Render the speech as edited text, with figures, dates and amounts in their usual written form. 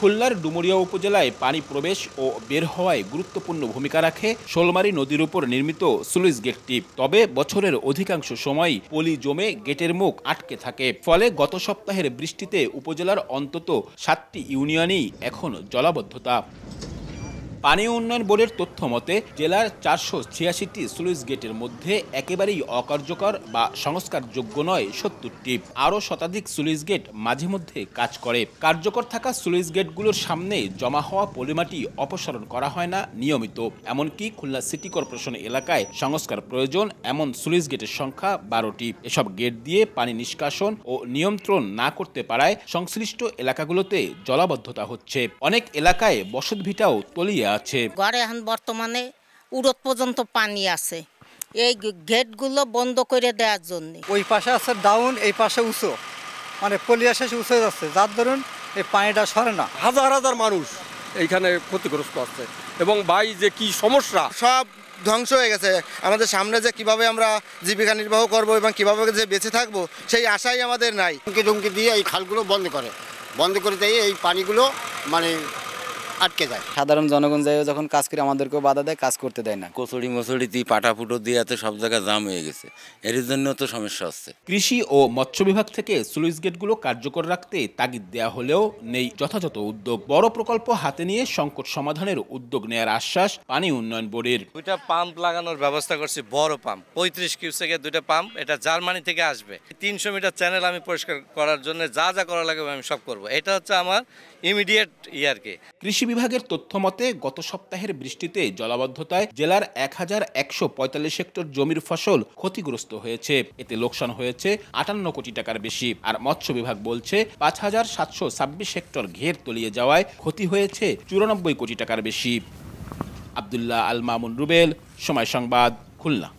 খুলনার ডুমুরিয়া উপজেলায় পানি প্রবেশ ও বের হওয়ায় গুরুত্বপূর্ণ ভূমিকা রাখে শোলমারী নদীর উপর নির্মিত স্লুইস গেটটি। তবে বছরের অধিকাংশ সময়ই পলি জমে গেটের মুখ আটকে থাকে। ফলে গত সপ্তাহের বৃষ্টিতে উপজেলার অন্তত 7টি ইউনিয়নেই এখন জলাবদ্ধতা। পানি উন্নয়ন বোর্ডের তথ্য মতে জেলার 486টি স্লুইস গেটের মধ্যে একেবারেই অকার্যকর বা সংস্কারযোগ্য নয় 70টি। আরও শতাধিক স্লুইস গেট মাঝে মধ্যে কাজ করে। কার্যকর থাকা স্লুইস গেটগুলোর সামনে জমা হওয়া পলিমাটি অপসারণ করা হয় না নিয়মিত। এমনকি খুলনা সিটি কর্পোরেশন এলাকায় সংস্কার প্রয়োজন এমন স্লুইস গেটের সংখ্যা 12টি। এসব গেট দিয়ে পানি নিষ্কাশন ও নিয়ন্ত্রণ না করতে পারায় সংশ্লিষ্ট এলাকাগুলোতে জলাবদ্ধতা হচ্ছে। অনেক এলাকায় বসতভিটাও তলিয়ে আছে। ঘরে এখন বর্তমানে উড়ত পর্যন্ত পানি আছে, এই গেটগুলো বন্ধ করে দেওয়ার জন্য। ওই পাশে আছে ডাউন, এই পাশে উঁচু, মানে পলিয়া শেষ উঁচু যাচ্ছে, যার ধরুন এই পানিটা সরে না। হাজার হাজার মানুষ এইখানে ক্ষতিগ্রস্ত আছে এবং ভাই যে কি সমস্যা, সব ধ্বংস হয়ে গেছে। আমাদের সামনে যে কিভাবে আমরা জীবিকা নির্বাহ করব এবং কিভাবে যে বেঁচে থাকবো সেই আশাই আমাদের নাই। ধমকি দিয়ে এই খালগুলো বন্ধ করে দিয়ে এই পানিগুলো মানে আটকে যায়। সাধারণ জনগণ যাই যখন কাজ করে আমাদেরকেও বাধা দেয়, কাজ করতে দেয় না। কচুরি মচুরি দিয়ে পাটা ফুটো দিয়ে এত সব জায়গায় জাম হয়ে গেছে, এর জন্য তো সমস্যা হচ্ছে। কৃষি ও মৎস্য বিভাগ থেকে স্লুইস গেটগুলো কার্যকর রাখতে তাগিদ দেওয়া হলেও নেই যথাযথ উদ্যোগ। বড় প্রকল্প হাতে নিয়ে সংকট সমাধানের উদ্যোগ নেয়ার আশ্বাস পানি উন্নয়ন বোর্ডের। 2টা পাম্প লাগানোর ব্যবস্থা করছি, বড় পাম্প 35 কিউসেকের 2টা পাম্প, এটা জার্মানি থেকে আসবে। 300 মিটার চ্যানেল আমি পরিষ্কার করার জন্য যা করা লাগবে আমি সব করব। এটা হচ্ছে আমার ইমিডিয়েট ইয়ারকে। কৃষি বিভাগের তথ্য মতে গত সপ্তাহের বৃষ্টিতে জলাবদ্ধতায় জেলার 1145 হেক্টর জমির ফসল ক্ষতিগ্রস্ত হয়েছে। এতে লোকসান হয়েছে 58 কোটি টাকার বেশি। আর মৎস্য বিভাগ বলছে 5726 হেক্টর ঘের তলিয়ে যাওয়ায় ক্ষতি হয়েছে 94 কোটি টাকার বেশি। আব্দুল্লাহ আল মামুন রুবেল, সময় সংবাদ, খুলনা।